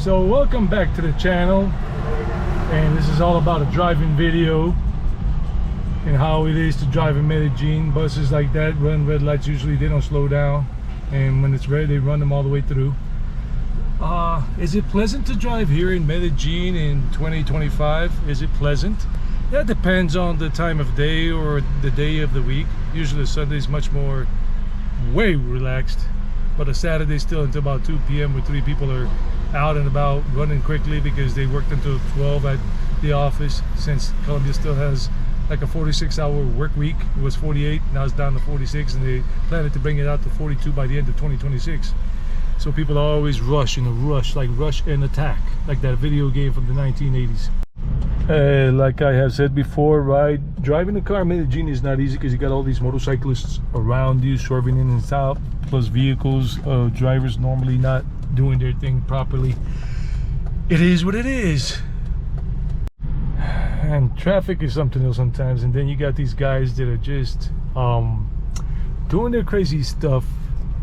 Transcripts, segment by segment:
So welcome back to the channel, and this is all about a driving video and how it is to drive in Medellin. Buses like that run red lights, usually they don't slow down, and when it's red they run them all the way through. Is it pleasant to drive here in Medellin in 2025? Is it pleasant? That depends on the time of day or the day of the week. Usually Sunday is much more way relaxed, but a Saturday still until about 2 p.m. where 3 people are out and about running quickly because they worked until 12 at the office, since Colombia still has like a 46-hour work week. It was 48, now it's down to 46, and they planning to bring it out to 42 by the end of 2026. So people always rush in a rush, like rush and attack, like that video game from the 1980s. Like I have said before, driving a car in Medellin is not easy because you got all these motorcyclists around you swerving in and out, plus vehicles, drivers normally not doing their thing properly. It is what it is, and traffic is something else sometimes. And then you got these guys that are just doing their crazy stuff.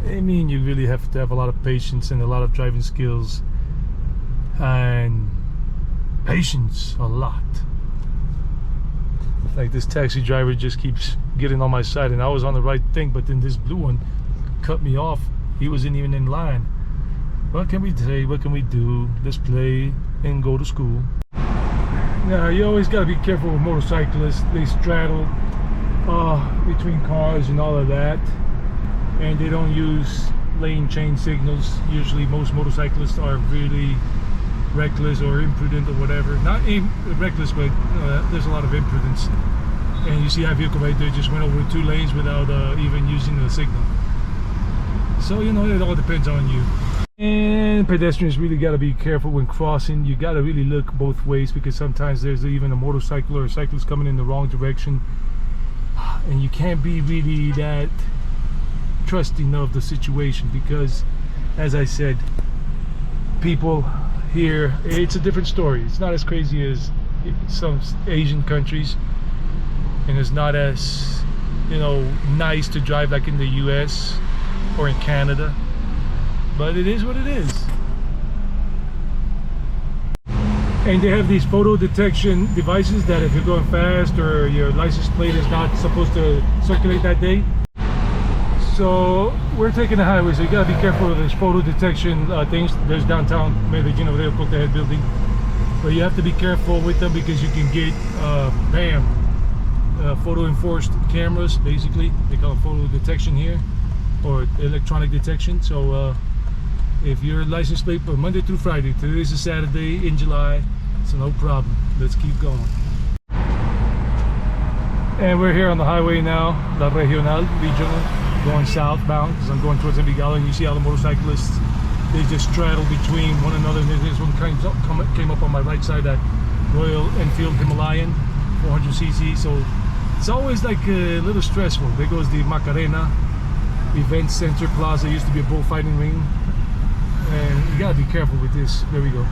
I mean, you really have to have a lot of patience and a lot of driving skills and patience, a lot. Like this taxi driver just keeps getting on my side, and I was on the right thing, but then this blue one cut me off. He wasn't even in line. What can we say? What can we do? Let's play and go to school. Now, you always got to be careful with motorcyclists. They straddle between cars and all of that, and they don't use lane change signals. Usually most motorcyclists are really reckless or imprudent or whatever. Not reckless, but there's a lot of imprudence. And you see that vehicle right there just went over 2 lanes without even using the signal. So, you know, it all depends on you. And pedestrians really got to be careful when crossing. You got to really look both ways, because sometimes there's even a motorcycle or a cyclist coming in the wrong direction, and you can't be really that trusting of the situation, because, as I said, people here, it's a different story. It's not as crazy as some Asian countries, and it's not as, you know, nice to drive like in the US or in Canada, but it is what it is. And they have these photo detection devices that if you're going fast or your license plate is not supposed to circulate that day. So we're taking the highway, so you gotta be careful of these photo detection things. There's downtown Medellin over there, called the head building, but you have to be careful with them because you can get photo enforced cameras. Basically, they call it photo detection here, or electronic detection. So if your license plate for Monday through Friday, today is a Saturday in July, so no problem. Let's keep going. And we're here on the highway now, La Regional, going southbound, because I'm going towards Envigado, and you see all the motorcyclists, they just straddle between one another. And this one came up on my right side, that Royal Enfield Himalayan 400cc, so it's always like a little stressful. There goes the Macarena Event Center Plaza. Used to be a bullfighting ring, and you gotta be careful with this. There we go.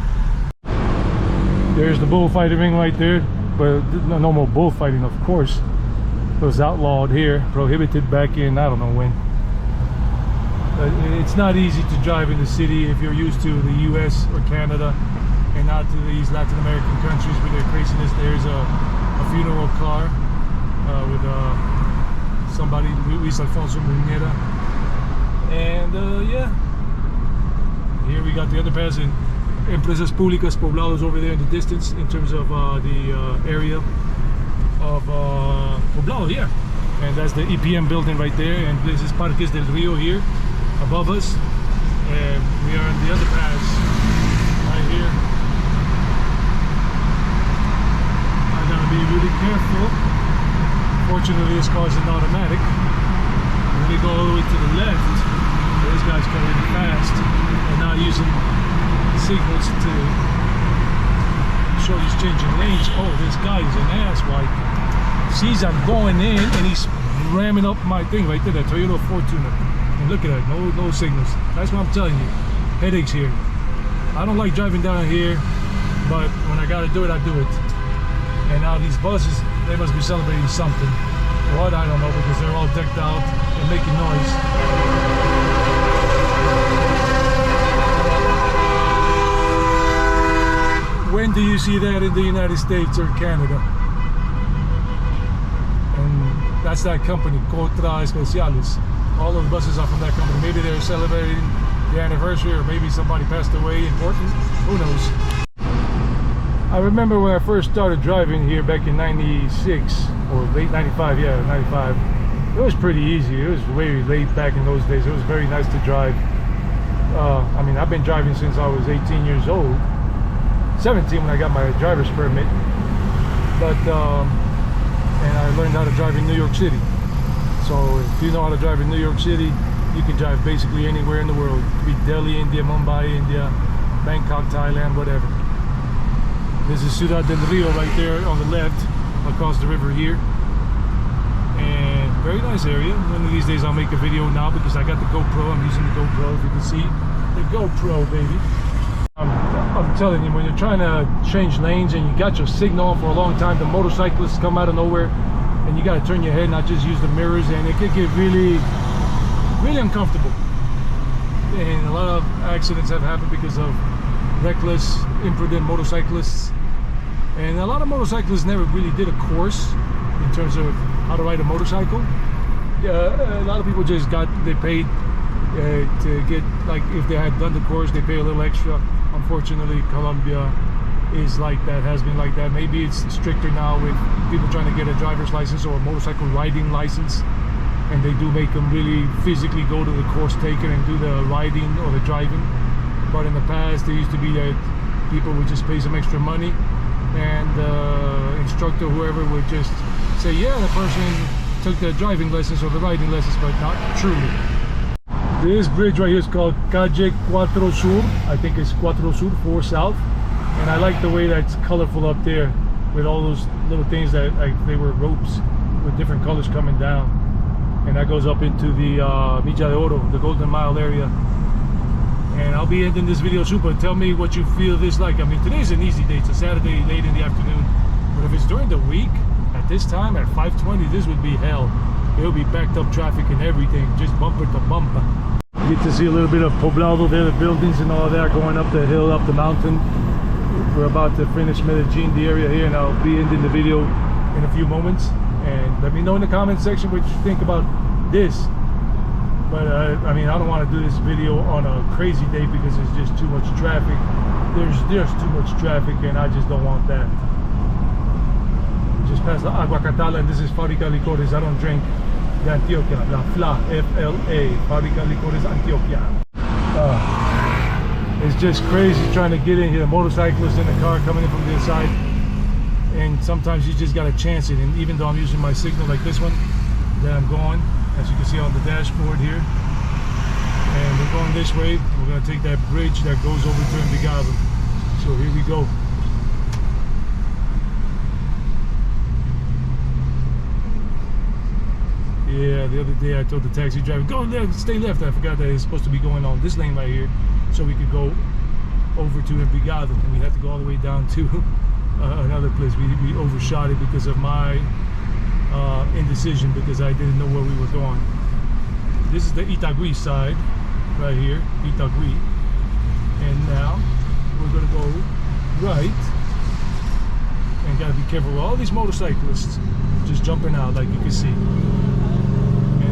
There's the bullfighting ring right there, but no more bullfighting, of course. It was outlawed here, prohibited back in I don't know when. But it's not easy to drive in the city if you're used to the US or Canada, and not to these Latin American countries with their craziness. There's a funeral car with somebody, Luis Alfonso Munera, and yeah, here we got the underpass and Empresas Públicas Poblados over there in the distance, in terms of the area of Poblado, yeah. And that's the EPM building right there, and this is Parques del Rio here above us, and we are in the underpass right here. I gotta be really careful. Fortunately, this car is an automatic. When we go all the way to the left, this guy's coming fast and not using signals to show he's changing lanes. Oh, this guy is an asswipe. Sees I'm going in and he's ramming up my thing right there, that Toyota Fortuner. And look at that, no signals. That's what I'm telling you. Headaches here. I don't like driving down here, but when I gotta do it, I do it. And now these buses, they must be celebrating something. What? I don't know, because they're all decked out and making noise. do you see that in the United States or Canada? And that's that company, Contra Especiales. All of the buses are from that company. Maybe they're celebrating the anniversary, or maybe somebody passed away important. Who knows? I remember when I first started driving here back in 96 or late 95, yeah, 95. It was pretty easy. It was way laid back in those days. It was very nice to drive. I mean, I've been driving since I was 18 years old. 17 when I got my driver's permit. But, and I learned how to drive in New York City. So if you know how to drive in New York City, you can drive basically anywhere in the world. It could be Delhi, India, Mumbai, India, Bangkok, Thailand, whatever. This is Ciudad del Rio right there on the left, across the river here. And very nice area. One of these days I'll make a video now because I got the GoPro. I'm using the GoPro, if you can see. The GoPro, baby. I'm telling you, when you're trying to change lanes and you got your signal on for a long time, the motorcyclists come out of nowhere and you got to turn your head, not just use the mirrors, and it could get really, really uncomfortable. And a lot of accidents have happened because of reckless, imprudent motorcyclists. And a lot of motorcyclists never really did a course in terms of how to ride a motorcycle. A lot of people just they paid to get, like, if they had done the course, they pay a little extra. Unfortunately, Colombia is like that, has been like that. Maybe it's stricter now with people trying to get a driver's license or a motorcycle riding license, and they do make them really physically go to the course taker and do the riding or the driving. But in the past, there used to be that people would just pay some extra money, and the instructor, whoever, would just say, yeah, the person took the driving lessons or the riding lessons, but not truly. This bridge right here is called Calle 4 Sur. I think it's 4 Sur, 4 South. And I like the way that's colorful up there with all those little things that, like, they were ropes with different colors coming down. And that goes up into the Milla de Oro, the Golden Mile area. And I'll be ending this video soon, but tell me what you feel this like. I mean, today's an easy day. It's a Saturday late in the afternoon. But if it's during the week, at this time, at 5:20, this would be hell. It'll be backed up traffic and everything, just bumper to bumper. You get to see a little bit of Poblado there, the buildings and all that, going up the hill, up the mountain. We're about to finish Medellin, the area here, and I'll be ending the video in a few moments. And let me know in the comment section what you think about this. But I mean, I don't want to do this video on a crazy day because there's just too much traffic. There's too much traffic, and I just don't want that. We just passed the Aguacatala, and this is Fábrica Licores. I don't drink de Antioquia, la FLA, F-L-A, Fábrica Licores Antioquia. It's just crazy trying to get in here. Motorcyclists in the car coming in from the inside, and sometimes you just gotta chance it. And even though I'm using my signal like this one, then I'm going, as you can see on the dashboard here, and we're going this way. We're gonna take that bridge that goes over to Envigado. So here we go. Yeah, the other day I told the taxi driver, go left, stay left. I forgot that it's supposed to be going on this lane right here, so we could go over to Envigado, and we had to go all the way down to another place. We overshot it because of my indecision, because I didn't know where we were going. This is the Itagüí side right here, Itagüí, and now we're gonna go right, and gotta be careful with all these motorcyclists just jumping out, like you can see.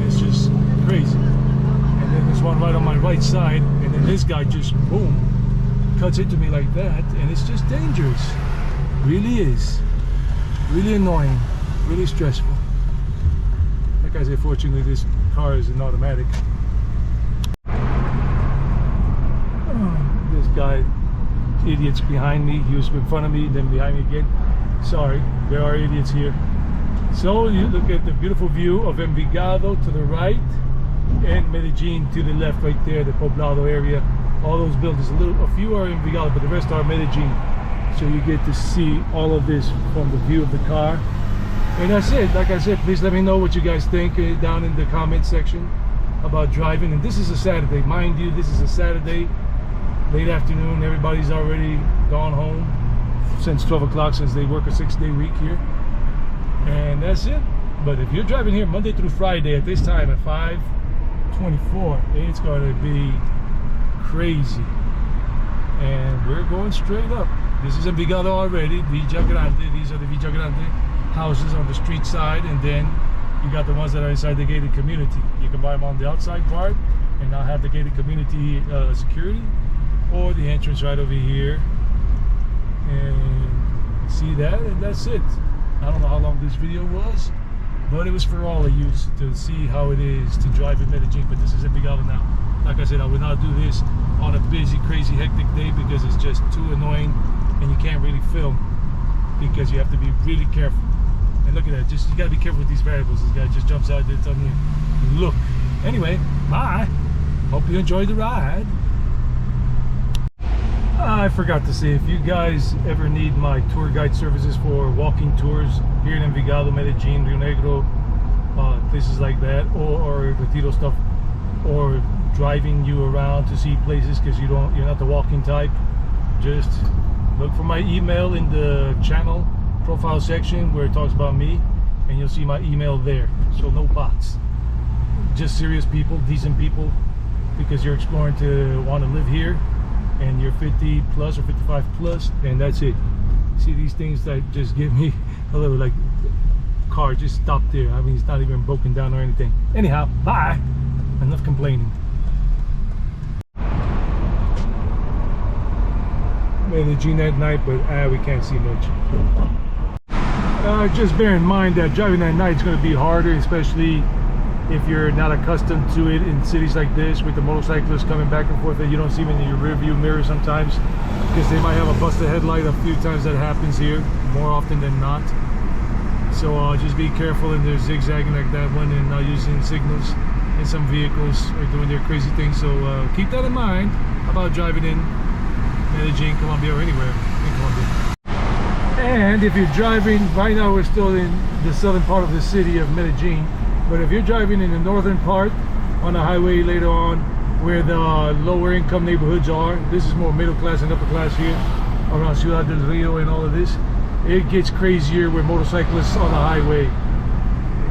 It's just crazy. And then there's one right on my right side, and then this guy just boom cuts into me like that, and it's just dangerous. Really is. Really annoying. Really stressful. Like I said, fortunately this car is an automatic. This guy, idiots behind me. He was in front of me, then behind me again. Sorry, there are idiots here. So you look at the beautiful view of Envigado to the right, and Medellin to the left right there, the Poblado area. All those buildings, a few are Envigado, but the rest are Medellin. So you get to see all of this from the view of the car. And that's it. Like I said, please let me know what you guys think down in the comment section about driving. And this is a Saturday, mind you, this is a Saturday, late afternoon. Everybody's already gone home since 12 o'clock, since they work a 6-day week here. And that's it. But if you're driving here Monday through Friday at this time at 5:24, it's going to be crazy. And we're going straight up. This is Envigado already, Villa Grande. These are the Villa Grande houses on the street side, and then you got the ones that are inside the gated community. You can buy them on the outside part and not have the gated community security, or the entrance right over here. And see that, and that's it. I don't know how long this video was, but it was for all of you to see how it is to drive in Medellin. But this is Envigado now. Like I said, I would not do this on a busy, crazy, hectic day because it's just too annoying and you can't really film because you have to be really careful. And look at that, just you gotta be careful with these variables. This guy just jumps out there telling you, look. Anyway, bye. Hope you enjoyed the ride. I forgot to say, if you guys ever need my tour guide services for walking tours here in Envigado, Medellin, Rio Negro, places like that, or Retiro stuff, or driving you around to see places because you're not the walking type, just look for my email in the channel profile section where it talks about me, and you'll see my email there. So no bots, just serious people, decent people, because you're exploring to want to live here and you're 50 plus or 55 plus, and that's it. See these things that just give me a little like car just stopped there. I mean, it's not even broken down or anything. Anyhow, bye. Enough complaining. Medellin at night, but we can't see much. Just bear in mind that driving at night is going to be harder, especially if you're not accustomed to it in cities like this with the motorcyclists coming back and forth, that you don't see them in your rear view mirror sometimes because they might have a busted headlight. A few times that happens here, more often than not. So just be careful, and they're zigzagging like that one and not using signals, and some vehicles are doing their crazy things. So keep that in mind about driving in Medellin, Colombia, or anywhere in Colombia. And if you're driving, right now we're still in the southern part of the city of Medellin, but if you're driving in the northern part on the highway later on where the lower income neighborhoods are, this is more middle class and upper class here around Ciudad del Rio and all of this, it gets crazier with motorcyclists on the highway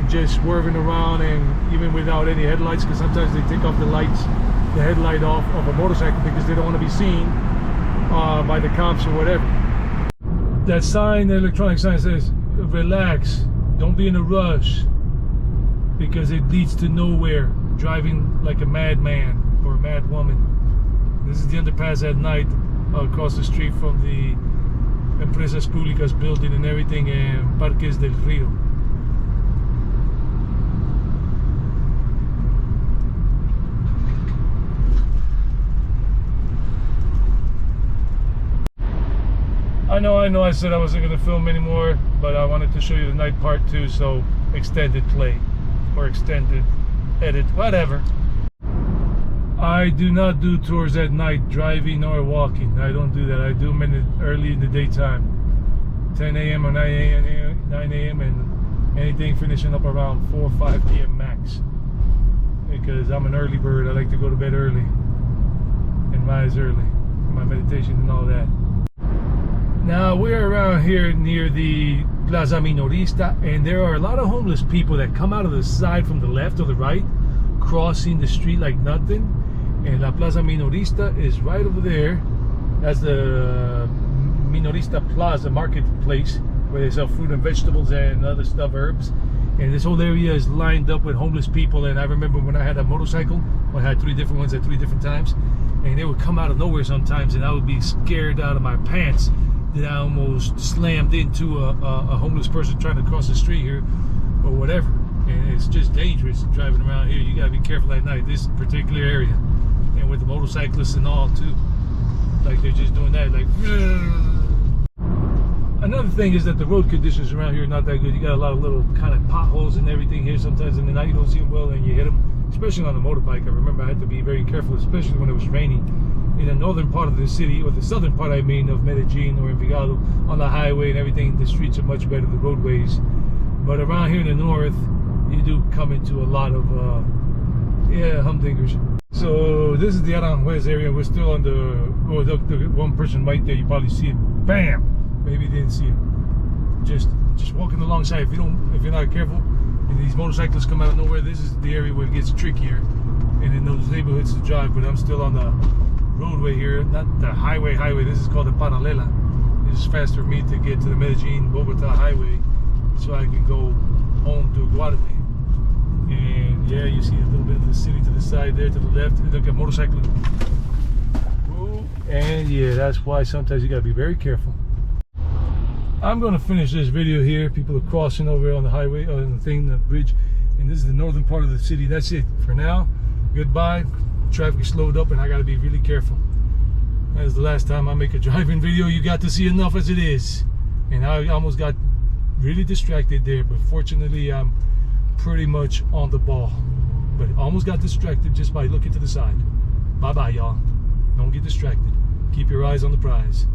just swerving around, and even without any headlights, because sometimes they take off the lights, the headlight off of a motorcycle because they don't want to be seen by the cops or whatever. That sign, the electronic sign, says relax, don't be in a rush, because it leads to nowhere. Driving like a madman or a mad woman. This is the underpass at night across the street from the Empresas Públicas building and everything, and Parques del Rio. I know I said I wasn't going to film anymore, but I wanted to show you the night part too, so extended play or extended edit, whatever. I do not do tours at night, driving or walking. I don't do that. I do them early in the daytime, 10 a.m. or 9 a.m. and anything finishing up around 4 or 5 p.m. max, because I'm an early bird. I like to go to bed early and rise early for my meditation and all that. Now we're around here near the Plaza Minorista, and there are a lot of homeless people that come out of the side from the left or the right, crossing the street like nothing. And La Plaza Minorista is right over there. That's the Minorista Plaza marketplace where they sell fruit and vegetables and other stuff, herbs. And this whole area is lined up with homeless people. And I remember when I had a motorcycle, I had 3 different ones at 3 different times, and they would come out of nowhere sometimes, and I would be scared out of my pants that I almost slammed into a homeless person trying to cross the street here or whatever. And it's just dangerous driving around here. You gotta be careful at night, this particular area, and with the motorcyclists and all too, like they're just doing that, like. Another thing is that the road conditions around here are not that good. You got a lot of little kind of potholes and everything here. Sometimes in the night you don't see them well and you hit them, especially on a motorbike. I remember I had to be very careful, especially when it was raining in the northern part of the city, or the southern part I mean, of Medellin or Envigado, on the highway and everything. The streets are much better, the roadways. But around here in the north, you do come into a lot of humdingers. So this is the Aranjuez area. We're still on the one person right there. You probably see it. Bam! Maybe you didn't see it. Just walking alongside. If you're not careful, and these motorcyclists come out of nowhere, this is the area where it gets trickier, and in those neighborhoods to drive. But I'm still on the roadway here, not the highway. This is called the Paralela. It's faster for me to get to the Medellin Bogota highway so I can go home to Guadalupe. And yeah, you see a little bit of the city to the side there, to the left. Look at motorcycling. Whoa. And yeah, that's why sometimes you gotta be very careful. I'm gonna finish this video here. People are crossing over on the highway, on the bridge, and this is the northern part of the city. That's it for now. Goodbye. Traffic is slowed up, and I gotta be really careful. That is the last time I make a driving video. You got to see enough as it is, and I almost got really distracted there, but fortunately I'm pretty much on the ball. But almost got distracted just by looking to the side. Bye bye, y'all. Don't get distracted. Keep your eyes on the prize.